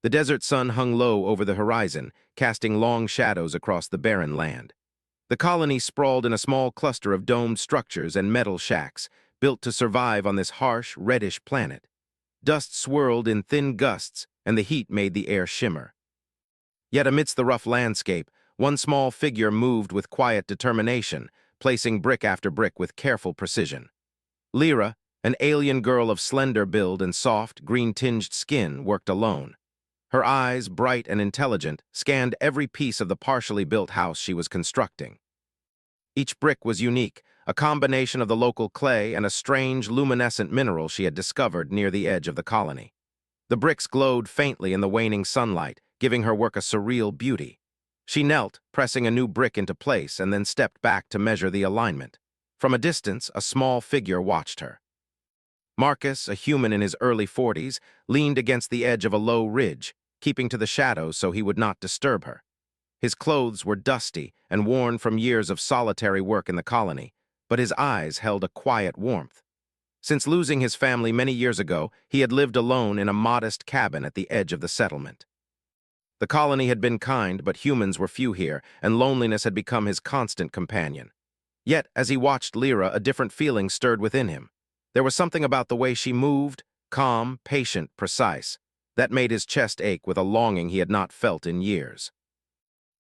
The desert sun hung low over the horizon, casting long shadows across the barren land. The colony sprawled in a small cluster of domed structures and metal shacks, built to survive on this harsh, reddish planet. Dust swirled in thin gusts, and the heat made the air shimmer. Yet amidst the rough landscape, one small figure moved with quiet determination, placing brick after brick with careful precision. Lyra, an alien girl of slender build and soft, green-tinged skin, worked alone. Her eyes, bright and intelligent, scanned every piece of the partially built house she was constructing. Each brick was unique, a combination of the local clay and a strange, luminescent mineral she had discovered near the edge of the colony. The bricks glowed faintly in the waning sunlight, giving her work a surreal beauty. She knelt, pressing a new brick into place, and then stepped back to measure the alignment. From a distance, a small figure watched her. Marcus, a human in his early 40s, leaned against the edge of a low ridge, keeping to the shadows so he would not disturb her. His clothes were dusty and worn from years of solitary work in the colony, but his eyes held a quiet warmth. Since losing his family many years ago, he had lived alone in a modest cabin at the edge of the settlement. The colony had been kind, but humans were few here, and loneliness had become his constant companion. Yet, as he watched Lyra, a different feeling stirred within him. There was something about the way she moved, calm, patient, precise, that made his chest ache with a longing he had not felt in years.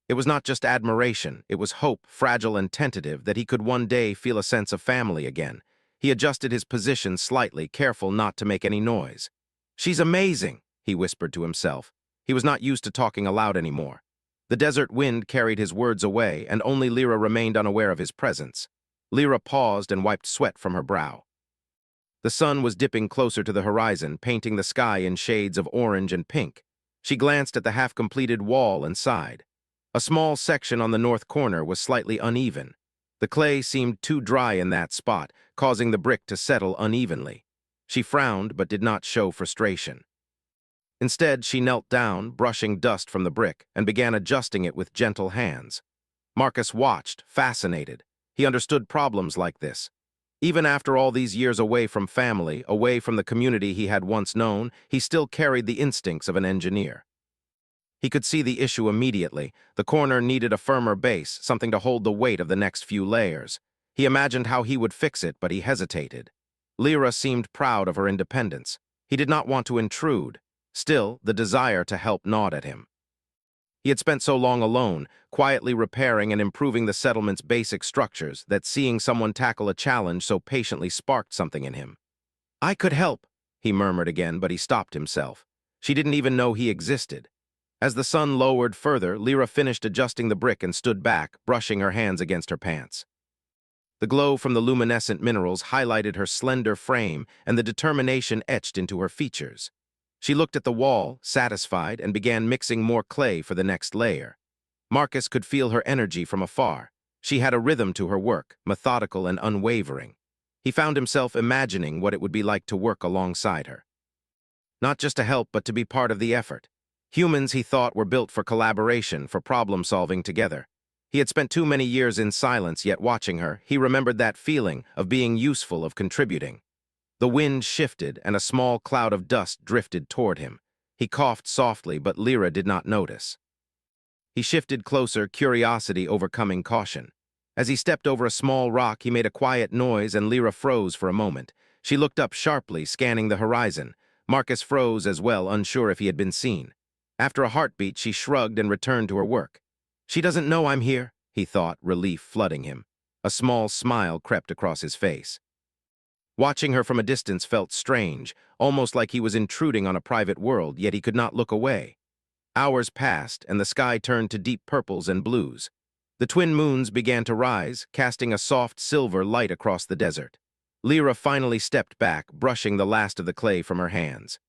It was not just admiration, it was hope, fragile and tentative, that he could one day feel a sense of family again. He adjusted his position slightly, careful not to make any noise. "She's amazing," he whispered to himself. He was not used to talking aloud anymore. The desert wind carried his words away, and only Lyra remained unaware of his presence. Lyra paused and wiped sweat from her brow. The sun was dipping closer to the horizon, painting the sky in shades of orange and pink. She glanced at the half-completed wall and sighed. A small section on the north corner was slightly uneven. The clay seemed too dry in that spot, causing the brick to settle unevenly. She frowned but did not show frustration. Instead, she knelt down, brushing dust from the brick, and began adjusting it with gentle hands. Marcus watched, fascinated. He understood problems like this. Even after all these years away from family, away from the community he had once known, he still carried the instincts of an engineer. He could see the issue immediately. The corner needed a firmer base, something to hold the weight of the next few layers. He imagined how he would fix it, but he hesitated. Lyra seemed proud of her independence. He did not want to intrude. Still, the desire to help gnawed at him. He had spent so long alone, quietly repairing and improving the settlement's basic structures, that seeing someone tackle a challenge so patiently sparked something in him. "I could help," he murmured again, but he stopped himself. She didn't even know he existed. As the sun lowered further, Lyra finished adjusting the brick and stood back, brushing her hands against her pants. The glow from the luminescent minerals highlighted her slender frame, and the determination etched into her features. She looked at the wall, satisfied, and began mixing more clay for the next layer. Marcus could feel her energy from afar. She had a rhythm to her work, methodical and unwavering. He found himself imagining what it would be like to work alongside her. Not just to help, but to be part of the effort. Humans, he thought, were built for collaboration, for problem-solving together. He had spent too many years in silence, yet watching her, he remembered that feeling of being useful, of contributing. The wind shifted, and a small cloud of dust drifted toward him. He coughed softly, but Lyra did not notice. He shifted closer, curiosity overcoming caution. As he stepped over a small rock, he made a quiet noise, and Lyra froze for a moment. She looked up sharply, scanning the horizon. Marcus froze as well, unsure if he had been seen. After a heartbeat, she shrugged and returned to her work. "She doesn't know I'm here," he thought, relief flooding him. A small smile crept across his face. Watching her from a distance felt strange, almost like he was intruding on a private world, yet he could not look away. Hours passed, and the sky turned to deep purples and blues. The twin moons began to rise, casting a soft silver light across the desert. Lyra finally stepped back, brushing the last of the clay from her hands.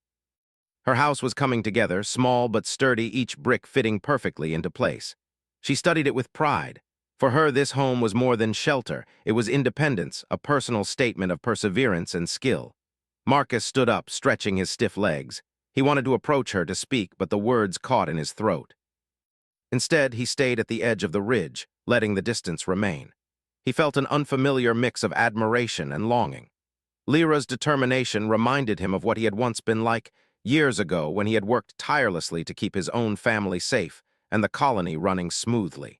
Her house was coming together, small but sturdy, each brick fitting perfectly into place. She studied it with pride. For her, this home was more than shelter. It was independence, a personal statement of perseverance and skill. Marcus stood up, stretching his stiff legs. He wanted to approach her to speak, but the words caught in his throat. Instead, he stayed at the edge of the ridge, letting the distance remain. He felt an unfamiliar mix of admiration and longing. Lyra's determination reminded him of what he had once been like, years ago when he had worked tirelessly to keep his own family safe and the colony running smoothly.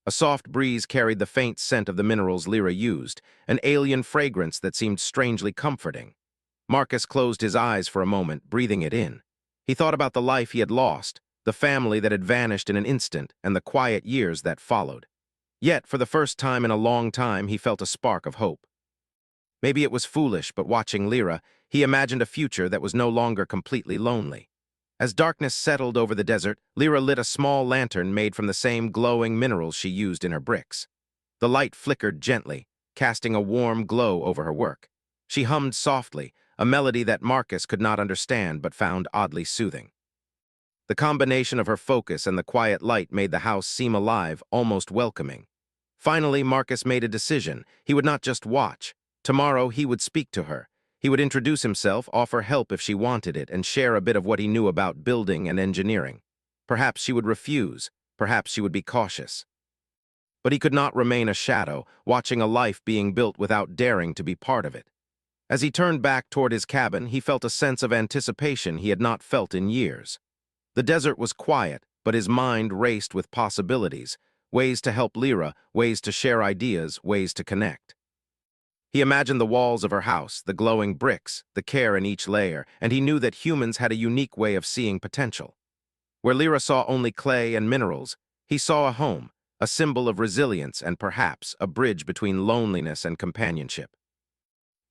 A soft breeze carried the faint scent of the minerals Lyra used, an alien fragrance that seemed strangely comforting. Marcus closed his eyes for a moment, breathing it in. He thought about the life he had lost, the family that had vanished in an instant, and the quiet years that followed. Yet, for the first time in a long time, he felt a spark of hope. Maybe it was foolish, but watching Lyra, he imagined a future that was no longer completely lonely. As darkness settled over the desert, Lyra lit a small lantern made from the same glowing minerals she used in her bricks. The light flickered gently, casting a warm glow over her work. She hummed softly, a melody that Marcus could not understand but found oddly soothing. The combination of her focus and the quiet light made the house seem alive, almost welcoming. Finally, Marcus made a decision. He would not just watch. Tomorrow, he would speak to her. He would introduce himself, offer help if she wanted it, and share a bit of what he knew about building and engineering. Perhaps she would refuse. Perhaps she would be cautious. But he could not remain a shadow, watching a life being built without daring to be part of it. As he turned back toward his cabin, he felt a sense of anticipation he had not felt in years. The desert was quiet, but his mind raced with possibilities, ways to help Lyra, ways to share ideas, ways to connect. He imagined the walls of her house, the glowing bricks, the care in each layer, and he knew that humans had a unique way of seeing potential. Where Lyra saw only clay and minerals, he saw a home, a symbol of resilience and perhaps a bridge between loneliness and companionship.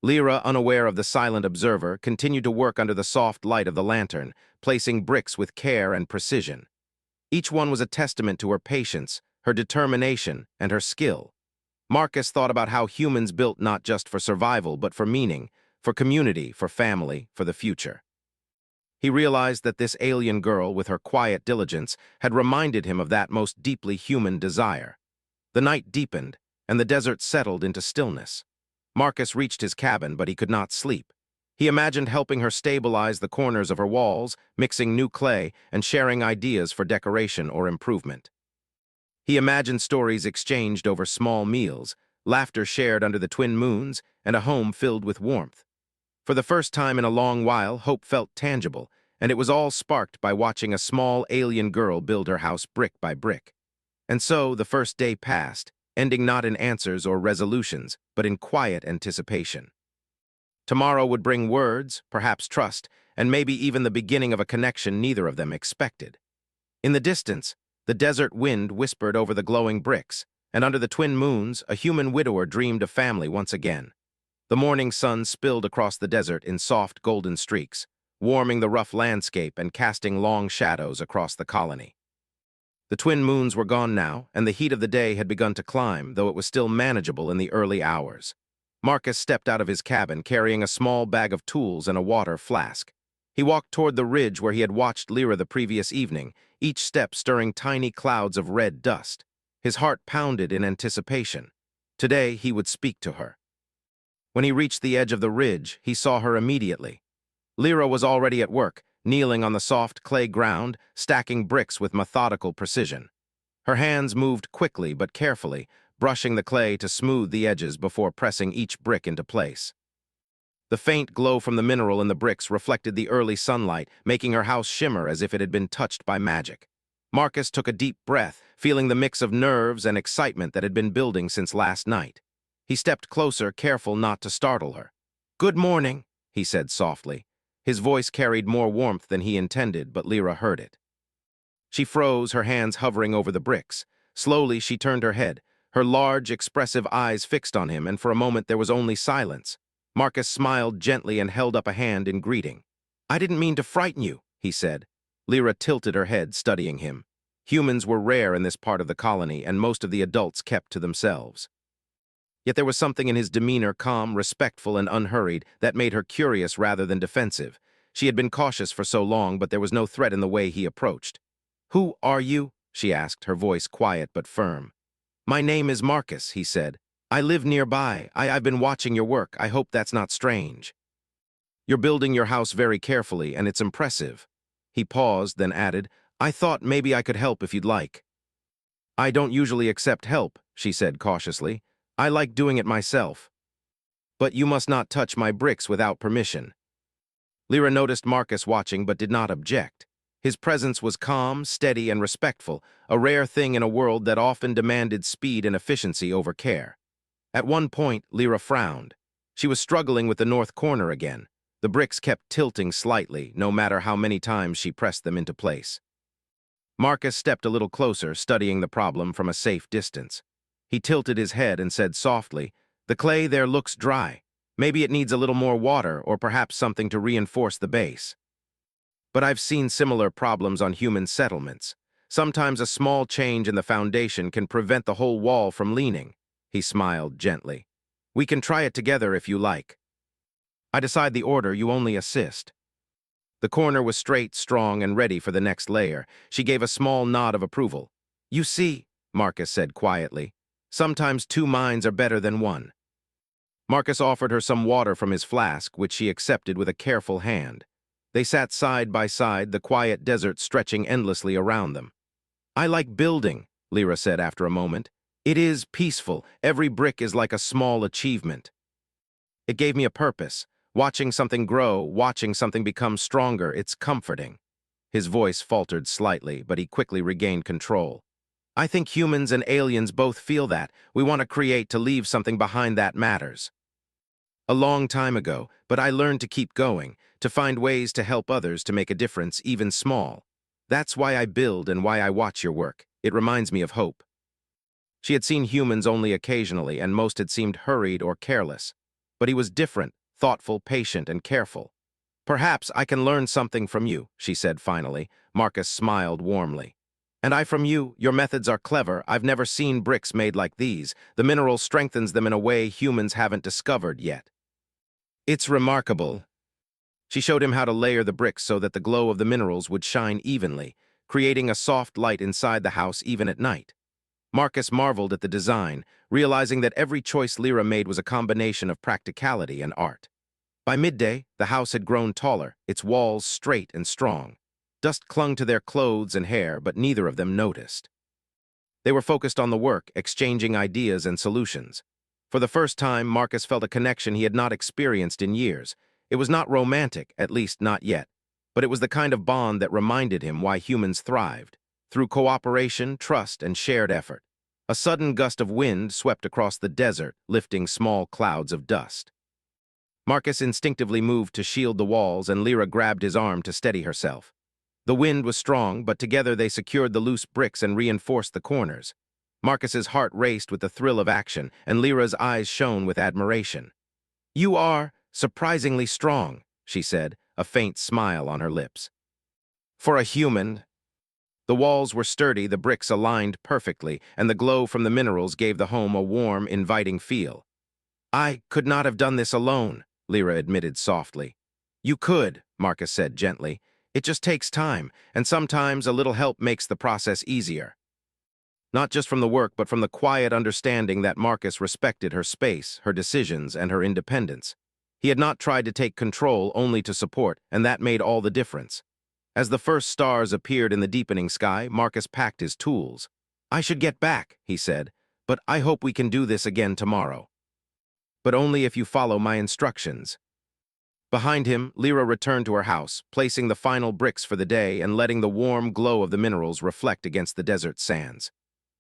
Lyra, unaware of the silent observer, continued to work under the soft light of the lantern, placing bricks with care and precision. Each one was a testament to her patience, her determination, and her skill. Marcus thought about how humans built not just for survival, but for meaning, for community, for family, for the future. He realized that this alien girl, with her quiet diligence, had reminded him of that most deeply human desire. The night deepened, and the desert settled into stillness. Marcus reached his cabin, but he could not sleep. He imagined helping her stabilize the corners of her walls, mixing new clay, and sharing ideas for decoration or improvement. He imagined stories exchanged over small meals, laughter shared under the twin moons, and a home filled with warmth. For the first time in a long while, hope felt tangible, and it was all sparked by watching a small alien girl build her house brick by brick. And so the first day passed, ending not in answers or resolutions, but in quiet anticipation. Tomorrow would bring words, perhaps trust, and maybe even the beginning of a connection neither of them expected. In the distance, the desert wind whispered over the glowing bricks, and under the twin moons, a human widower dreamed of family once again. The morning sun spilled across the desert in soft golden streaks, warming the rough landscape and casting long shadows across the colony. The twin moons were gone now, and the heat of the day had begun to climb, though it was still manageable in the early hours. Marcus stepped out of his cabin, carrying a small bag of tools and a water flask. He walked toward the ridge where he had watched Lyra the previous evening, each step stirring tiny clouds of red dust. His heart pounded in anticipation. Today he would speak to her. When he reached the edge of the ridge, he saw her immediately. Lyra was already at work, kneeling on the soft clay ground, stacking bricks with methodical precision. Her hands moved quickly but carefully, brushing the clay to smooth the edges before pressing each brick into place. The faint glow from the mineral in the bricks reflected the early sunlight, making her house shimmer as if it had been touched by magic. Marcus took a deep breath, feeling the mix of nerves and excitement that had been building since last night. He stepped closer, careful not to startle her. "Good morning," he said softly. His voice carried more warmth than he intended, but Lyra heard it. She froze, her hands hovering over the bricks. Slowly, she turned her head, her large, expressive eyes fixed on him, and for a moment there was only silence. Marcus smiled gently and held up a hand in greeting. "I didn't mean to frighten you," he said. Lyra tilted her head, studying him. Humans were rare in this part of the colony, and most of the adults kept to themselves. Yet there was something in his demeanor, calm, respectful, and unhurried, that made her curious rather than defensive. She had been cautious for so long, but there was no threat in the way he approached. "Who are you?" she asked, her voice quiet but firm. "My name is Marcus," he said. "I live nearby. I've been watching your work. I hope that's not strange. You're building your house very carefully, and it's impressive." He paused, then added, "I thought maybe I could help if you'd like." "I don't usually accept help," she said cautiously. "I like doing it myself. But you must not touch my bricks without permission." Lyra noticed Marcus watching but did not object. His presence was calm, steady, and respectful, a rare thing in a world that often demanded speed and efficiency over care. At one point, Lyra frowned. She was struggling with the north corner again. The bricks kept tilting slightly, no matter how many times she pressed them into place. Marcus stepped a little closer, studying the problem from a safe distance. He tilted his head and said softly, "The clay there looks dry. Maybe it needs a little more water or perhaps something to reinforce the base. But I've seen similar problems on human settlements. Sometimes a small change in the foundation can prevent the whole wall from leaning." He smiled gently. "We can try it together if you like. I decide the order, you only assist." The corner was straight, strong, and ready for the next layer. She gave a small nod of approval. "You see," Marcus said quietly, "sometimes two minds are better than one." Marcus offered her some water from his flask, which she accepted with a careful hand. They sat side by side, the quiet desert stretching endlessly around them. "I like building," Lyra said after a moment. "It is peaceful. Every brick is like a small achievement. It gave me a purpose. Watching something grow, watching something become stronger, it's comforting." His voice faltered slightly, but he quickly regained control. "I think humans and aliens both feel that. We want to create, to leave something behind that matters. A long time ago, but I learned to keep going, to find ways to help others, to make a difference, even small. That's why I build and why I watch your work. It reminds me of hope." She had seen humans only occasionally, and most had seemed hurried or careless. But he was different, thoughtful, patient, and careful. "Perhaps I can learn something from you," she said finally. Marcus smiled warmly. "And I from you. Your methods are clever. I've never seen bricks made like these. The mineral strengthens them in a way humans haven't discovered yet. It's remarkable." She showed him how to layer the bricks so that the glow of the minerals would shine evenly, creating a soft light inside the house even at night. Marcus marveled at the design, realizing that every choice Lyra made was a combination of practicality and art. By midday, the house had grown taller, its walls straight and strong. Dust clung to their clothes and hair, but neither of them noticed. They were focused on the work, exchanging ideas and solutions. For the first time, Marcus felt a connection he had not experienced in years. It was not romantic, at least not yet, but it was the kind of bond that reminded him why humans thrived, through cooperation, trust, and shared effort. A sudden gust of wind swept across the desert, lifting small clouds of dust. Marcus instinctively moved to shield the walls, and Lyra grabbed his arm to steady herself. The wind was strong, but together they secured the loose bricks and reinforced the corners. Marcus's heart raced with the thrill of action, and Lyra's eyes shone with admiration. "You are surprisingly strong," she said, a faint smile on her lips. "For a human." The walls were sturdy, the bricks aligned perfectly, and the glow from the minerals gave the home a warm, inviting feel. "I could not have done this alone," Lyra admitted softly. "You could," Marcus said gently. "It just takes time, and sometimes a little help makes the process easier." Not just from the work, but from the quiet understanding that Marcus respected her space, her decisions, and her independence. He had not tried to take control, only to support, and that made all the difference. As the first stars appeared in the deepening sky, Marcus packed his tools. "I should get back," he said, "but I hope we can do this again tomorrow. But only if you follow my instructions." Behind him, Lyra returned to her house, placing the final bricks for the day and letting the warm glow of the minerals reflect against the desert sands.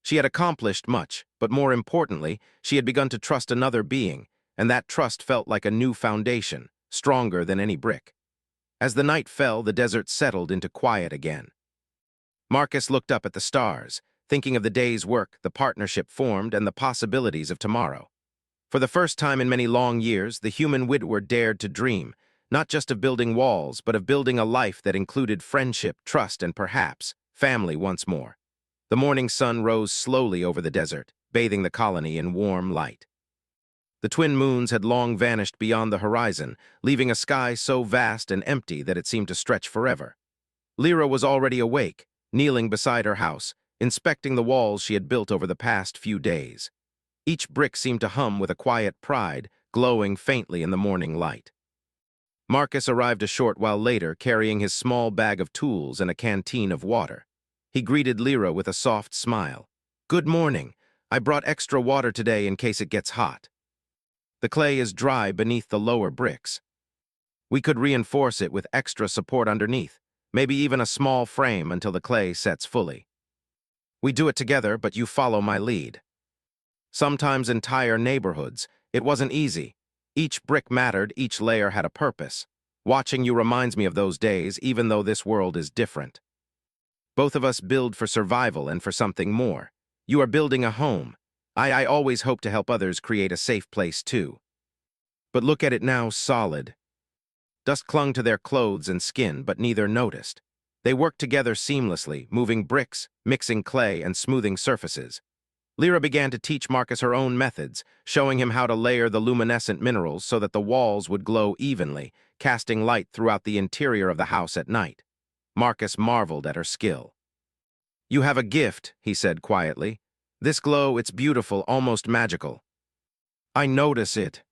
She had accomplished much, but more importantly, she had begun to trust another being, and that trust felt like a new foundation, stronger than any brick. As the night fell, the desert settled into quiet again. Marcus looked up at the stars, thinking of the day's work, the partnership formed, and the possibilities of tomorrow. For the first time in many long years, the human widower dared to dream, not just of building walls, but of building a life that included friendship, trust, and perhaps family once more. The morning sun rose slowly over the desert, bathing the colony in warm light. The twin moons had long vanished beyond the horizon, leaving a sky so vast and empty that it seemed to stretch forever. Lyra was already awake, kneeling beside her house, inspecting the walls she had built over the past few days. Each brick seemed to hum with a quiet pride, glowing faintly in the morning light. Marcus arrived a short while later, carrying his small bag of tools and a canteen of water. He greeted Lyra with a soft smile. "Good morning. I brought extra water today in case it gets hot. The clay is dry beneath the lower bricks." We could reinforce it with extra support underneath, maybe even a small frame until the clay sets fully. We do it together, but you follow my lead. Sometimes entire neighborhoods. It wasn't easy. Each brick mattered, each layer had a purpose. Watching you reminds me of those days, even though this world is different. Both of us build for survival and for something more. You are building a home. I always hope to help others create a safe place too. But look at it now, solid. Dust clung to their clothes and skin, but neither noticed. They worked together seamlessly, moving bricks, mixing clay, and smoothing surfaces. Lyra began to teach Marcus her own methods, showing him how to layer the luminescent minerals so that the walls would glow evenly, casting light throughout the interior of the house at night. Marcus marveled at her skill. "You have a gift," he said quietly. "This glow, it's beautiful, almost magical." "I notice it."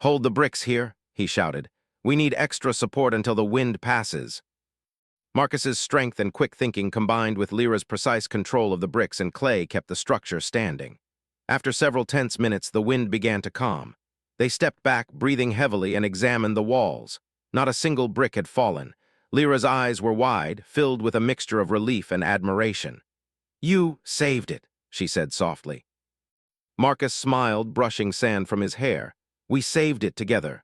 "Hold the bricks here," he shouted. "We need extra support until the wind passes." Marcus's strength and quick thinking combined with Lyra's precise control of the bricks and clay kept the structure standing. After several tense minutes, the wind began to calm. They stepped back, breathing heavily, and examined the walls. Not a single brick had fallen. Lyra's eyes were wide, filled with a mixture of relief and admiration. "You saved it," she said softly. Marcus smiled, brushing sand from his hair. "We saved it together."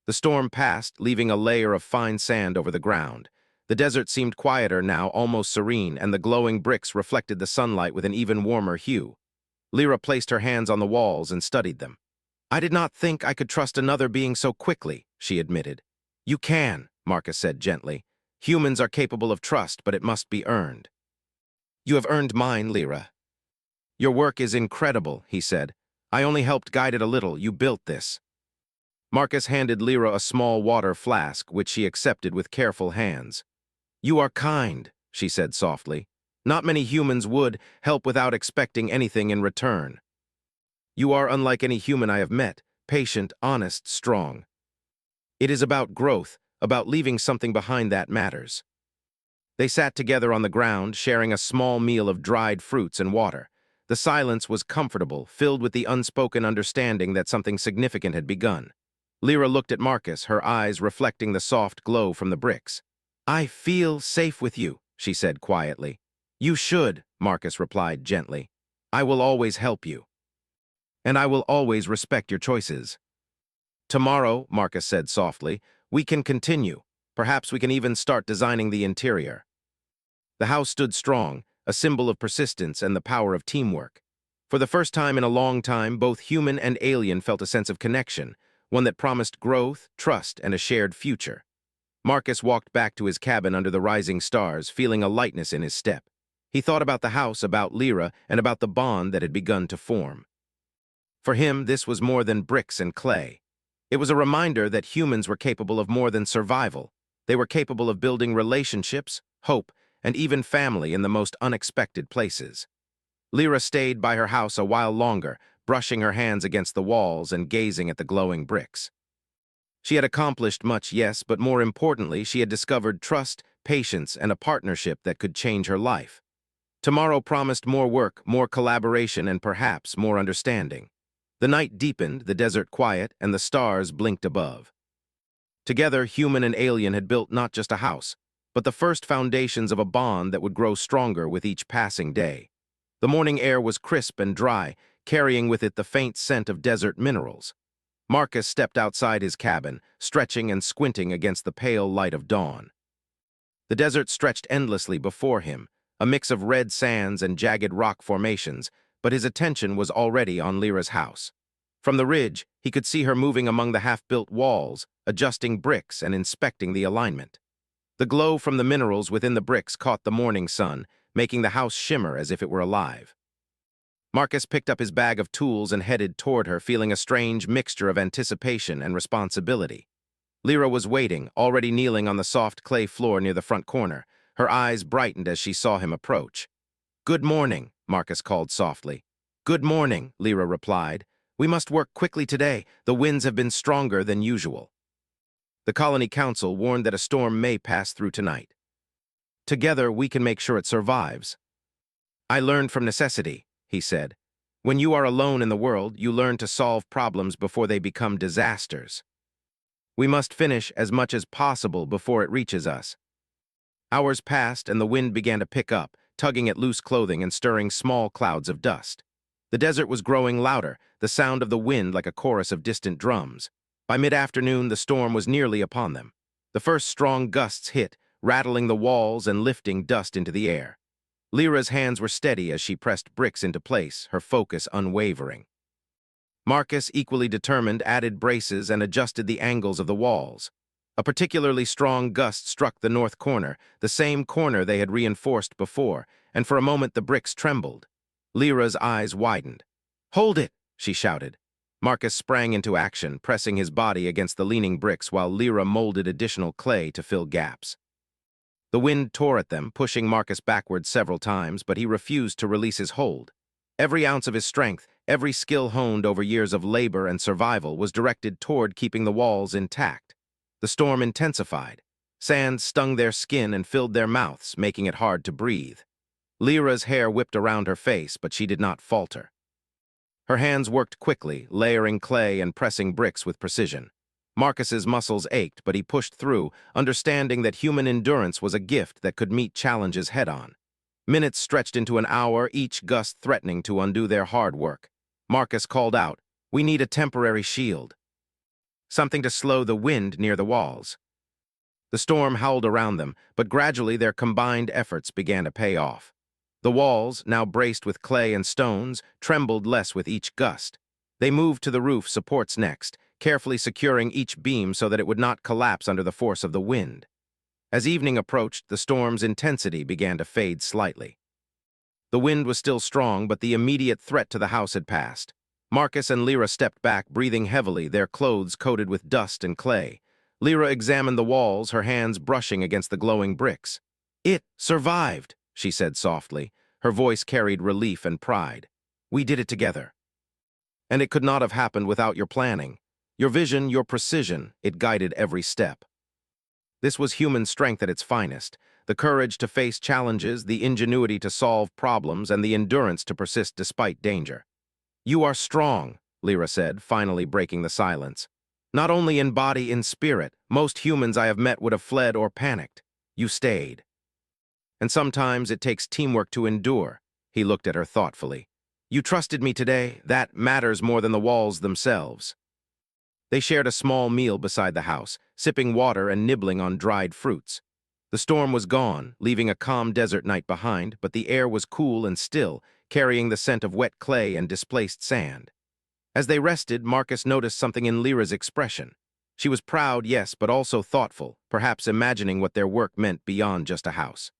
The storm passed, leaving a layer of fine sand over the ground. The desert seemed quieter now, almost serene, and the glowing bricks reflected the sunlight with an even warmer hue. Lyra placed her hands on the walls and studied them. "I did not think I could trust another being so quickly," she admitted. "You can," Marcus said gently. "Humans are capable of trust, but it must be earned." "You have earned mine, Lyra." "Your work is incredible," he said. "I only helped guide it a little. You built this." Marcus handed Lyra a small water flask, which she accepted with careful hands. "You are kind," she said softly. "Not many humans would help without expecting anything in return. You are unlike any human I have met, patient, honest, strong. It is about growth, about leaving something behind that matters." They sat together on the ground, sharing a small meal of dried fruits and water. The silence was comfortable, filled with the unspoken understanding that something significant had begun. Lyra looked at Marcus, her eyes reflecting the soft glow from the bricks. "I feel safe with you," she said quietly. "You should," Marcus replied gently. "I will always help you. And I will always respect your choices." "Tomorrow," Marcus said softly, "we can continue. Perhaps we can even start designing the interior." The house stood strong, a symbol of persistence and the power of teamwork. For the first time in a long time, both human and alien felt a sense of connection, one that promised growth, trust, and a shared future. Marcus walked back to his cabin under the rising stars, feeling a lightness in his step. He thought about the house, about Lyra, and about the bond that had begun to form. For him, this was more than bricks and clay. It was a reminder that humans were capable of more than survival. They were capable of building relationships, hope, and even family in the most unexpected places. Lyra stayed by her house a while longer, brushing her hands against the walls and gazing at the glowing bricks. She had accomplished much, yes, but more importantly, she had discovered trust, patience, and a partnership that could change her life. Tomorrow promised more work, more collaboration, and perhaps more understanding. The night deepened, the desert quiet, and the stars blinked above. Together, human and alien had built not just a house, but the first foundations of a bond that would grow stronger with each passing day. The morning air was crisp and dry, carrying with it the faint scent of desert minerals. Marcus stepped outside his cabin, stretching and squinting against the pale light of dawn. The desert stretched endlessly before him, a mix of red sands and jagged rock formations, but his attention was already on Lyra's house. From the ridge, he could see her moving among the half-built walls, adjusting bricks and inspecting the alignment. The glow from the minerals within the bricks caught the morning sun, making the house shimmer as if it were alive. Marcus picked up his bag of tools and headed toward her, feeling a strange mixture of anticipation and responsibility. Lyra was waiting, already kneeling on the soft clay floor near the front corner. Her eyes brightened as she saw him approach. "Good morning," Marcus called softly. "Good morning," Lyra replied. "We must work quickly today. The winds have been stronger than usual." The colony council warned that a storm may pass through tonight. "Together, we can make sure it survives." "I learned from necessity," he said. "When you are alone in the world, you learn to solve problems before they become disasters." We must finish as much as possible before it reaches us. Hours passed and the wind began to pick up, tugging at loose clothing and stirring small clouds of dust. The desert was growing louder, the sound of the wind like a chorus of distant drums. By mid-afternoon, the storm was nearly upon them. The first strong gusts hit, rattling the walls and lifting dust into the air. Lyra's hands were steady as she pressed bricks into place, her focus unwavering. Marcus, equally determined, added braces and adjusted the angles of the walls. A particularly strong gust struck the north corner, the same corner they had reinforced before, and for a moment the bricks trembled. Lyra's eyes widened. "Hold it!" she shouted. Marcus sprang into action, pressing his body against the leaning bricks while Lyra molded additional clay to fill gaps. The wind tore at them, pushing Marcus backward several times, but he refused to release his hold. Every ounce of his strength, every skill honed over years of labor and survival was directed toward keeping the walls intact. The storm intensified. Sand stung their skin and filled their mouths, making it hard to breathe. Lyra's hair whipped around her face, but she did not falter. Her hands worked quickly, layering clay and pressing bricks with precision. Marcus's muscles ached, but he pushed through, understanding that human endurance was a gift that could meet challenges head-on. Minutes stretched into an hour, each gust threatening to undo their hard work. Marcus called out, "We need a temporary shield. Something to slow the wind near the walls." The storm howled around them, but gradually their combined efforts began to pay off. The walls, now braced with clay and stones, trembled less with each gust. They moved to the roof supports next, carefully securing each beam so that it would not collapse under the force of the wind. As evening approached, the storm's intensity began to fade slightly. The wind was still strong, but the immediate threat to the house had passed. Marcus and Lyra stepped back, breathing heavily, their clothes coated with dust and clay. Lyra examined the walls, her hands brushing against the glowing bricks. "It survived," she said softly. Her voice carried relief and pride. "We did it together. And it could not have happened without your planning. Your vision, your precision, it guided every step." This was human strength at its finest, the courage to face challenges, the ingenuity to solve problems, and the endurance to persist despite danger. "You are strong," Lyra said, finally breaking the silence. "Not only in body, in spirit. Most humans I have met would have fled or panicked. You stayed. And sometimes it takes teamwork to endure." He looked at her thoughtfully. "You trusted me today. That matters more than the walls themselves." They shared a small meal beside the house, sipping water and nibbling on dried fruits. The storm was gone, leaving a calm desert night behind, but the air was cool and still, carrying the scent of wet clay and displaced sand. As they rested, Marcus noticed something in Lyra's expression. She was proud, yes, but also thoughtful, perhaps imagining what their work meant beyond just a house.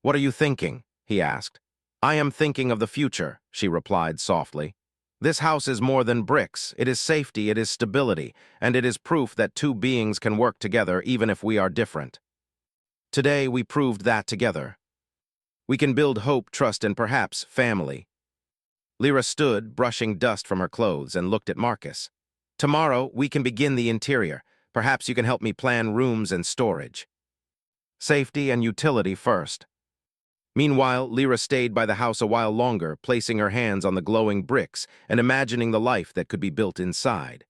"What are you thinking?" he asked. "I am thinking of the future," she replied softly. "This house is more than bricks. It is safety, it is stability, and it is proof that two beings can work together even if we are different. Today, we proved that together. We can build hope, trust, and perhaps family." Lyra stood, brushing dust from her clothes, and looked at Marcus. "Tomorrow, we can begin the interior. Perhaps you can help me plan rooms and storage. Safety and utility first." Meanwhile, Lyra stayed by the house a while longer, placing her hands on the glowing bricks and imagining the life that could be built inside.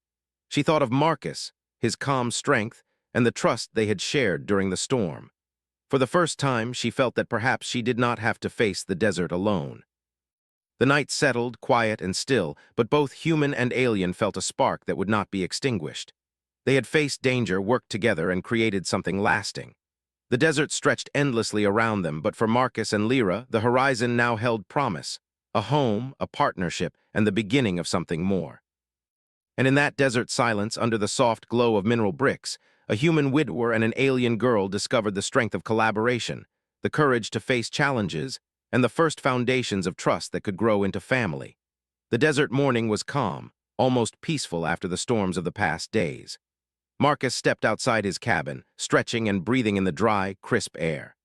She thought of Marcus, his calm strength, and the trust they had shared during the storm. For the first time, she felt that perhaps she did not have to face the desert alone. The night settled, quiet and still, but both human and alien felt a spark that would not be extinguished. They had faced danger, worked together, and created something lasting. The desert stretched endlessly around them, but for Marcus and Lyra, the horizon now held promise, a home, a partnership, and the beginning of something more. And in that desert silence, under the soft glow of mineral bricks, a human widower and an alien girl discovered the strength of collaboration, the courage to face challenges, and the first foundations of trust that could grow into family. The desert morning was calm, almost peaceful after the storms of the past days. Marcus stepped outside his cabin, stretching and breathing in the dry, crisp air.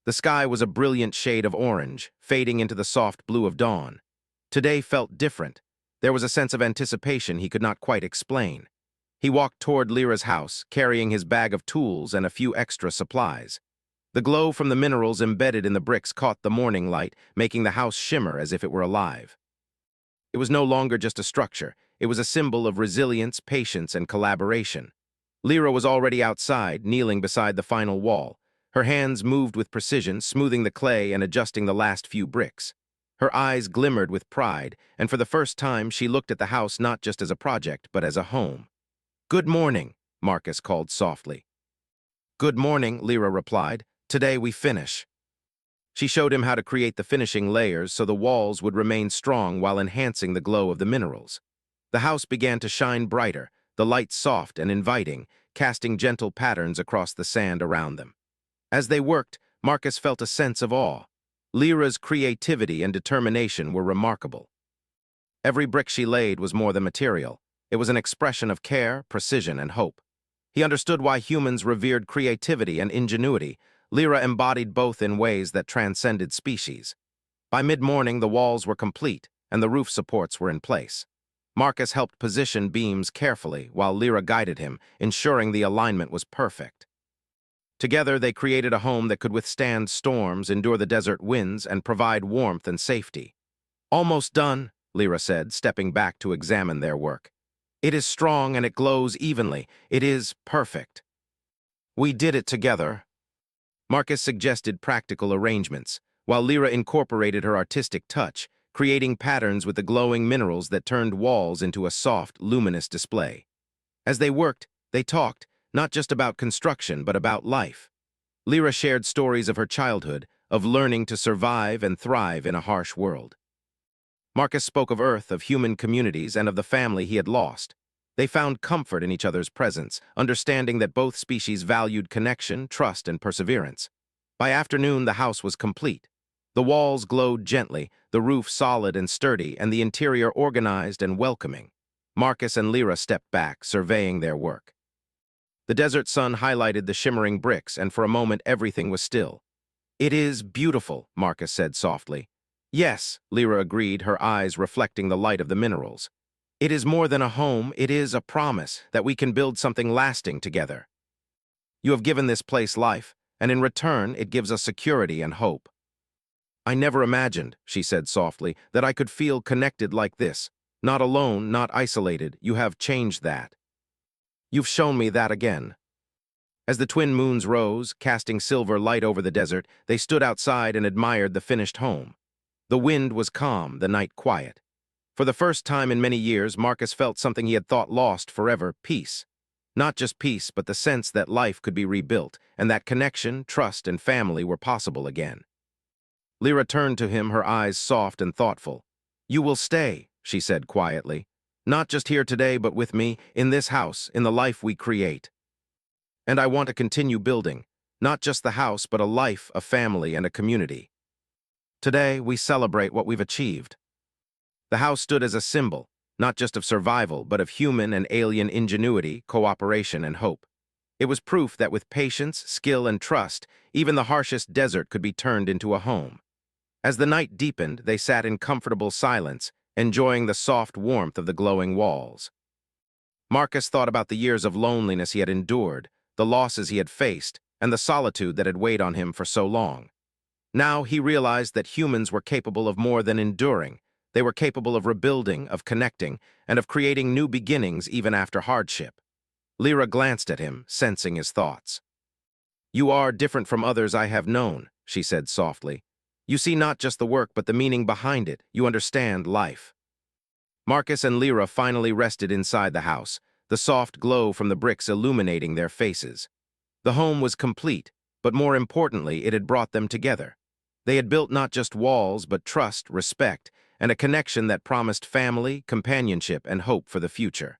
The sky was a brilliant shade of orange, fading into the soft blue of dawn. Today felt different. There was a sense of anticipation he could not quite explain. He walked toward Lyra's house, carrying his bag of tools and a few extra supplies. The glow from the minerals embedded in the bricks caught the morning light, making the house shimmer as if it were alive. It was no longer just a structure. It was a symbol of resilience, patience, and collaboration. Lyra was already outside, kneeling beside the final wall. Her hands moved with precision, smoothing the clay and adjusting the last few bricks. Her eyes glimmered with pride, and for the first time she looked at the house not just as a project, but as a home. "Good morning," Marcus called softly. "Good morning," Lyra replied. "Today we finish." She showed him how to create the finishing layers so the walls would remain strong while enhancing the glow of the minerals. The house began to shine brighter, the light soft and inviting, casting gentle patterns across the sand around them. As they worked, Marcus felt a sense of awe. Lyra's creativity and determination were remarkable. Every brick she laid was more than material. It was an expression of care, precision, and hope. He understood why humans revered creativity and ingenuity. Lyra embodied both in ways that transcended species. By mid-morning, the walls were complete, and the roof supports were in place. Marcus helped position beams carefully, while Lyra guided him, ensuring the alignment was perfect. Together, they created a home that could withstand storms, endure the desert winds, and provide warmth and safety. "Almost done," Lyra said, stepping back to examine their work. "It is strong and it glows evenly. It is perfect." "We did it together." Marcus suggested practical arrangements, while Lyra incorporated her artistic touch, creating patterns with the glowing minerals that turned walls into a soft, luminous display. As they worked, they talked, not just about construction, but about life. Lyra shared stories of her childhood, of learning to survive and thrive in a harsh world. Marcus spoke of Earth, of human communities, and of the family he had lost. They found comfort in each other's presence, understanding that both species valued connection, trust, and perseverance. By afternoon, the house was complete. The walls glowed gently, the roof solid and sturdy, and the interior organized and welcoming. Marcus and Lyra stepped back, surveying their work. The desert sun highlighted the shimmering bricks, and for a moment everything was still. "It is beautiful," Marcus said softly. "Yes," Lyra agreed, her eyes reflecting the light of the minerals. "It is more than a home, it is a promise that we can build something lasting together. You have given this place life, and in return it gives us security and hope." "I never imagined," she said softly, "that I could feel connected like this. Not alone, not isolated. You have changed that. You've shown me that again." As the twin moons rose, casting silver light over the desert, they stood outside and admired the finished home. The wind was calm, the night quiet. For the first time in many years, Marcus felt something he had thought lost forever: peace. Not just peace, but the sense that life could be rebuilt, and that connection, trust, and family were possible again. Lyra turned to him, her eyes soft and thoughtful. "You will stay," she said quietly. "Not just here today, but with me, in this house, in the life we create. And I want to continue building, not just the house, but a life, a family, and a community. Today, we celebrate what we've achieved." The house stood as a symbol, not just of survival, but of human and alien ingenuity, cooperation, and hope. It was proof that with patience, skill, and trust, even the harshest desert could be turned into a home. As the night deepened, they sat in comfortable silence, enjoying the soft warmth of the glowing walls. Marcus thought about the years of loneliness he had endured, the losses he had faced, and the solitude that had weighed on him for so long. Now he realized that humans were capable of more than enduring. They were capable of rebuilding, of connecting, and of creating new beginnings even after hardship. Lyra glanced at him, sensing his thoughts. "You are different from others I have known," she said softly. "You see not just the work, but the meaning behind it. You understand life." Marcus and Lyra finally rested inside the house, the soft glow from the bricks illuminating their faces. The home was complete, but more importantly, it had brought them together. They had built not just walls, but trust, respect, and a connection that promised family, companionship, and hope for the future.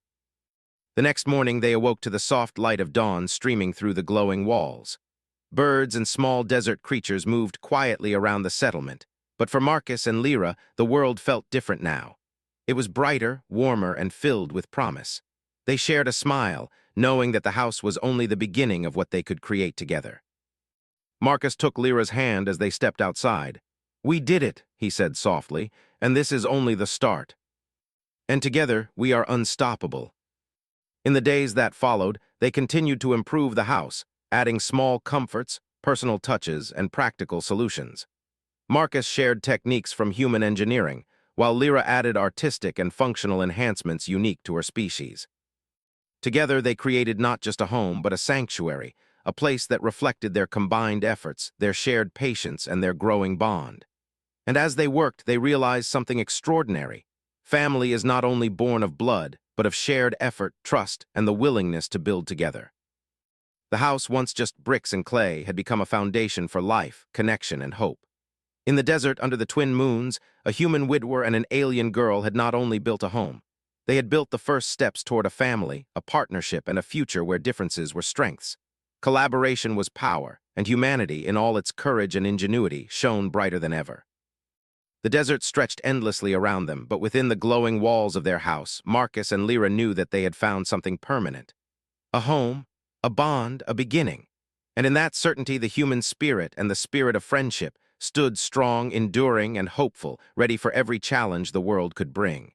The next morning, they awoke to the soft light of dawn streaming through the glowing walls. Birds and small desert creatures moved quietly around the settlement, but for Marcus and Lyra, the world felt different now. It was brighter, warmer, and filled with promise. They shared a smile, knowing that the house was only the beginning of what they could create together. Marcus took Lyra's hand as they stepped outside. "We did it," he said softly, "and this is only the start. And together, we are unstoppable." In the days that followed, they continued to improve the house, adding small comforts, personal touches, and practical solutions. Marcus shared techniques from human engineering, while Lyra added artistic and functional enhancements unique to her species. Together, they created not just a home, but a sanctuary, a place that reflected their combined efforts, their shared patience, and their growing bond. And as they worked, they realized something extraordinary. Family is not only born of blood, but of shared effort, trust, and the willingness to build together. The house, once just bricks and clay, had become a foundation for life, connection, and hope. In the desert under the twin moons, a human widower and an alien girl had not only built a home. They had built the first steps toward a family, a partnership, and a future where differences were strengths. Collaboration was power, and humanity, in all its courage and ingenuity, shone brighter than ever. The desert stretched endlessly around them, but within the glowing walls of their house, Marcus and Lyra knew that they had found something permanent. A home, a bond, a beginning. And in that certainty, the human spirit and the spirit of friendship stood strong, enduring, and hopeful, ready for every challenge the world could bring.